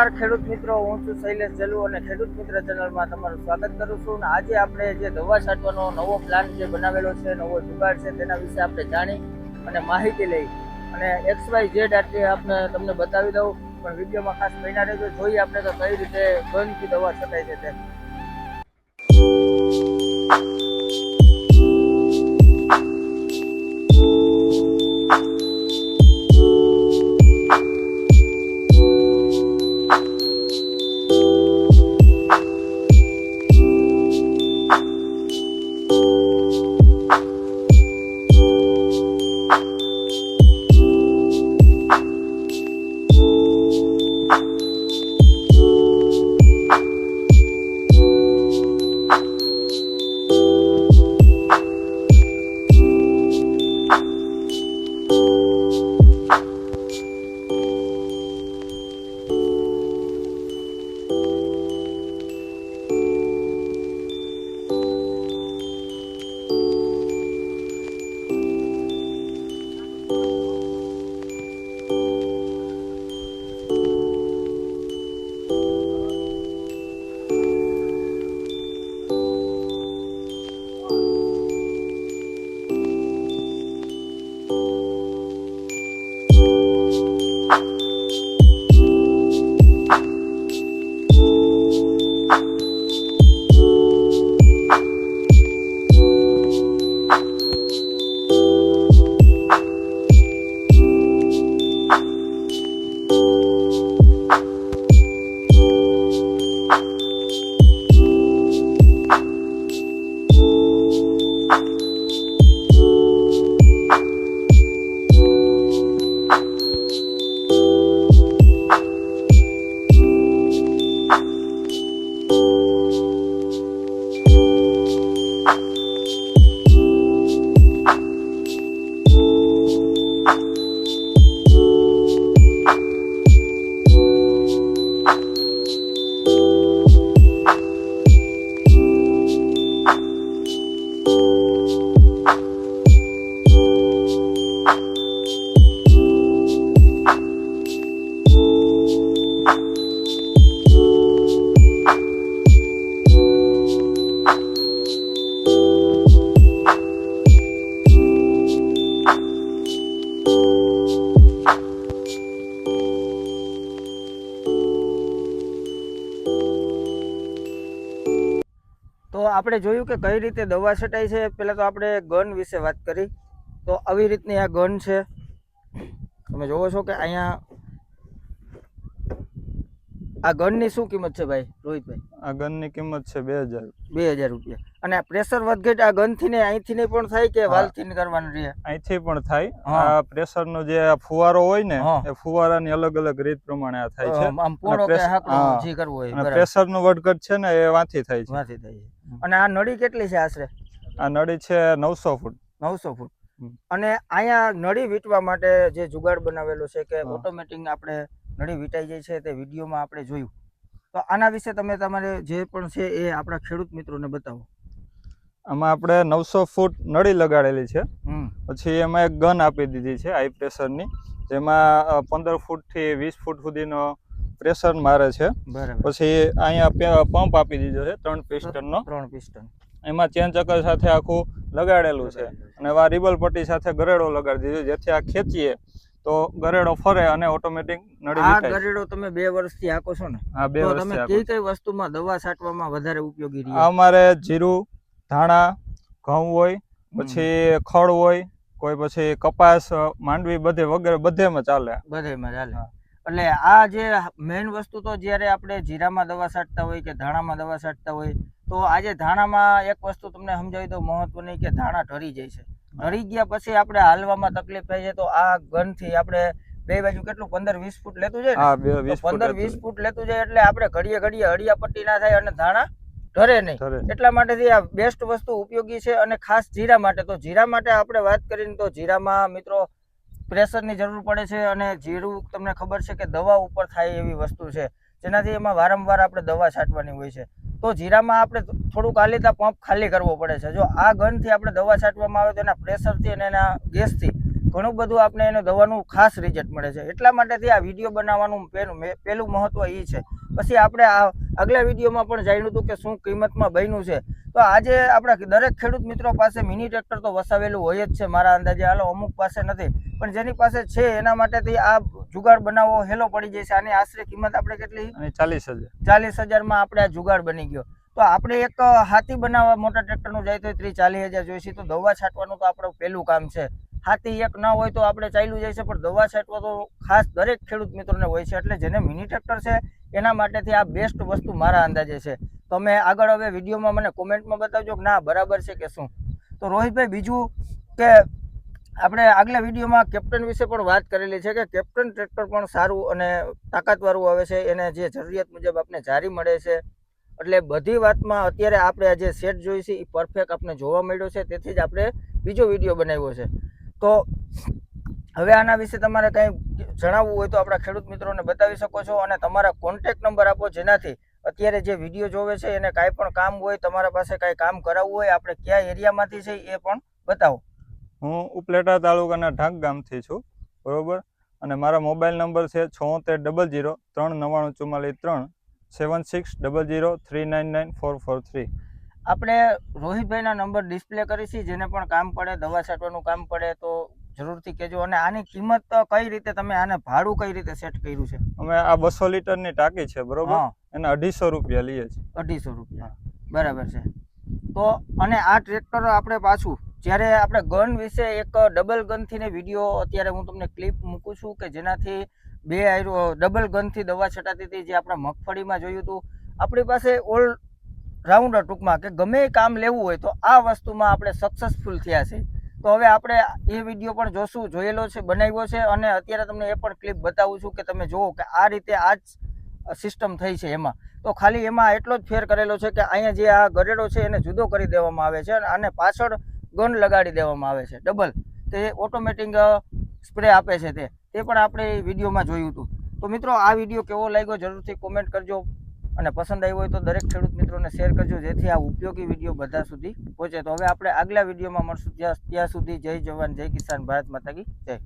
નમસ્કાર ખેડૂત મિત્રો, હું છું શૈલેષ જલુ અને ખેડૂત મિત્ર ચેનલમાં તમારું સ્વાગત કરું છું. અને આજે આપણે જે દવા છાંટવાનો નવો પ્લાન જે બનાવેલો છે, નવો જુગાડ છે, તેના વિશે આપણે જાણી અને માહિતી લઈ અને XYZ આટલી આપણે તમને બતાવી દઉં. પણ વિડીયોમાં ખાસ બન્યા રહેજો, જોઈએ આપણે તો કઈ રીતે ગનથી દવા છટાય છે તે. તો આપણે જોયું કે કઈ રીતે દવા છટાય છે. પહેલાં તો આપણે ગન વિશે વાત કરી. તો આવી રીતની આ ગન છે, તમે જોવો છો કે અહીંયા આ ગનની શું કિંમત છે ભાઈ રોહિતભાઈ? આ ગનની કિંમત છે 2000 રૂપિયા. અને પ્રેશર વધઘટ આ ગનથી ને અહીંથી ને પણ થાય કે વાલ્વથી ને કરવાનું રહે? અહીંથી પણ થાય. આ પ્રેશરનો જે ફુવારો હોય ને, એ ફુવારાની અલગ અલગ રીત પ્રમાણે આ થાય છે. આમ પૂર્ણ કે હાકડો જે કરવો હોય. અને પ્રેશરનો વધઘટ છે ને એ વાંથી થાય છે. અને આ નળી કેટલી છે આશરે? આ નળી છે 900 ફૂટ. 900 ફૂટ. અને અહીંયા નળી વીંટવા માટે જે જુગાડ બનાવેલો છે કે ઓટોમેટિક આપણે નળી વીંટાઈ જાય છે, તે વિડીયોમાં આપણે જોયું. તો આના વિશે તમે તમારે જે પણ છે એ આપણા ખેડૂત મિત્રોને બતાવો. આમાં આપણે 900 ફૂટ નળી લગાડેલી છે. પછી એમાં એક ગન આપી દીધી છે હાઈ પ્રેશરની, જેમાં 15 ફૂટથી 20 ફૂટ સુધીનો પ્રેશર મારે છે. પછી અહીંયા પંપ આપી દીધો છે 3 પિસ્ટન. એમાં ચેન ચક્કર સાથે આખું લગાડેલું છે. અને આ રિબલ પટ્ટી સાથે ગરેડો લગાડી દીધો, જેથી આ ખેંચીએ તો ગરેડો ફરે અને ઓટોમેટિક નળી વીંટાય. આ ગરેડો તમે 2 વર્ષથી હાકો છો ને? હા, 2 વર્ષથી. તમે કઈ વસ્તુમાં દવા છાંટવામાં વધારે ઉપયોગી રહે? અમારે જીરું, ધાણા, ઘઉં હોય, પછી ખડ હોય, કોઈ પછી કપાસ, માંડવી, બધે વગેરે બધેમાં ચાલે. એટલે આ જે મેઇન વસ્તુ તો જ્યારે આપણે જીરામાં દવા છાંટતા હોય કે ધાણામાં દવા છાંટતા હોય, તો આજે ધાણામાં એક વસ્તુ તમને સમજાવી દઉં મહત્વની, કે ધાણા ઢળી જાય છે. ઢળી ગયા પછી આપણે હાલવામાં તકલીફ થાય છે. તો આ ગનથી આપણે બે બાજુ કેટલું 15-20 ફૂટ લેતું જાય ને? 15-20 ફૂટ લેતું જાય એટલે આપણે ઘડીએ હળિયા પટ્ટી ના થાય અને ધાણા ઢરે નહીં. એટલા માટે આ બેસ્ટ વસ્તુ ઉપયોગી છે. અને ખાસ જીરા માટે, તો જીરા માટે આપણે વાત કરીને તો જીરામાં મિત્રો પ્રેશરની જરૂર પડે છે. અને જીરું તમને ખબર છે કે દવા ઉપર થાય એવી વસ્તુ છે, જેનાથી એમાં વારંવાર આપણે દવા છાંટવાની હોય છે. તો જીરામાં આપણે થોડુંક હાલીતા પંપ ખાલી કરવો પડે છે. જો આ ગનથી આપણે દવા છાંટવામાં આવે તો એના પ્રેશરથી અને એના ગેસથી ઘણું બધું આપણે એને દવાનું ખાસ રિઝલ્ટ મળે છે. એટલા માટેથી આ વિડીયો બનાવવાનું પહેલું મહત્વ એ છે. પછી આપણે આ આગલા વિડીયોમાં પણ જાણ્યું હતું કે શું કિંમતમાં બન્યું છે. તો આજે આપણા દરેક ખેડૂત મિત્રો પાસે મિની ટ્રેક્ટર તો વસાવેલું હોય જ છે મારા અંદાજે. હાલો અમુક પાસે નથી, પણ જેની પાસે છે એના માટેથી આ જુગાડ બનાવવો હેલો પડી જાય છે. આની આશરે કિંમત આપણે કેટલી? 40,000. 40,000 આપણે આ જુગાડ બની ગયો. તો આપણે એક હાથી બનાવવા મોટા ટ્રેક્ટરનું જાય તો 30-40,000 જોઈશે. તો દવા છાંટવાનું તો આપણું પહેલું કામ છે. હાથી એક ન હોય તો આપણે ચાલ્યું જાય છે, પણ દવા છાંટવા તો ખાસ દરેક ખેડૂત મિત્રોને હોય છે. એટલે જેને મિની ટ્રેક્ટર છે એના માટેથી આ બેસ્ટ વસ્તુ મારા અંદાજે છે. તમે આગળ હવે વિડીયોમાં મને કોમેન્ટમાં બતાવજો કે ના બરાબર છે કે શું. તો રોહિતભાઈ, બીજું કે આપણે આગલા વિડીયોમાં કેપ્ટન વિશે પણ વાત કરેલી છે કે કેપ્ટન ટ્રેક્ટર પણ સારું અને તાકાતવાળું આવે છે. એને જે જરૂરિયાત મુજબ આપણે જારી મળે છે. એટલે બધી વાતમાં અત્યારે આપણે આ જે સેટ જોઈ છે એ પરફેક્ટ આપણે જોવા મળ્યો છે. તેથી જ આપણે બીજો વિડીયો બનાવ્યો છે. તો હવે આના વિશે તમારે કંઈ જણાવવું હોય તો આપણા ખેડૂત મિત્રોને બતાવી શકો છો. અને તમારા કોન્ટેક્ટ નંબર આપો, જેનાથી અત્યારે જે વિડીયો જોવે છે એને કાંઈ પણ કામ હોય, તમારા પાસે કાંઈ કામ કરાવવું હોય, આપણે કયા એરિયામાંથી છે એ પણ બતાવો. હું ઉપલેટા તાલુકાના ઢાંક ગામથી છું, બરોબર. અને મારા મોબાઈલ નંબર છે 7600 39944 7600399443. આપણે રોહિતભાઈના નંબર ડિસ્પ્લે કરીશી. જેને પણ કામ પડે, દવા છાંટવાનું કામ પડે તો જરૂરથી કહેજો. અને આની કિંમત કઈ રીતે, તમે આને ભાડું કઈ રીતે સેટ કર્યું છે? અમે આ 200 લીટરની ટાંકી છે, બરોબર. એના 250 રૂપિયા લઈએ છીએ. 250 રૂપિયા, બરાબર છે. તો અને આ ટ્રેક્ટર આપણે પાછું જ્યારે આપણે ગન વિશે એક ડબલ ગનથી વિડીયો અત્યારે હું તમને ક્લિપ મૂકું છું કે જેનાથી ડબલ ગનથી દવા છટાતી હતી, જે આપણે મગફળીમાં જોયું હતું. આપણી પાસે ઓલ રાઉન્ડર ટૂંકમાં કે ગમે કામ લેવું હોય તો આ વસ્તુમાં આપણે સક્સેસફુલ થયા છે. તો હવે આપણે એ વિડીયો પણ જોશું, જોયેલો છે, બનાવ્યો છે. અને અત્યારે તમને એ પણ ક્લિપ બતાવું છું કે તમે જુઓ કે આ રીતે આ જ સિસ્ટમ થઈ છે એમાં. તો ખાલી એમાં એટલો જ ફેર કરેલો છે કે અહીંયા જે આ ગરેડો છે એને જુદો કરી દેવામાં આવે છે અને પાછળ ગન લગાડી દેવામાં આવે છે ડબલ, તે ઓટોમેટિક સ્પ્રે આપે છે. તે પણ આપણે વિડીયોમાં જોયું હતું. તો મિત્રો, આ વિડીયો કેવો લાગ્યો જરૂરથી કોમેન્ટ કરજો. અને પસંદ આવ્યો હોય તો દરેક ખેડૂત મિત્રોને શેર કરજો, જેથી આ ઉપયોગી વિડીયો બધા સુધી પહોંચે. તો હવે આપણે આગલા વિડીયોમાં મળશું. ત્યાં સુધી જય જવાન, જય કિસાન, ભારત માતા કી જય.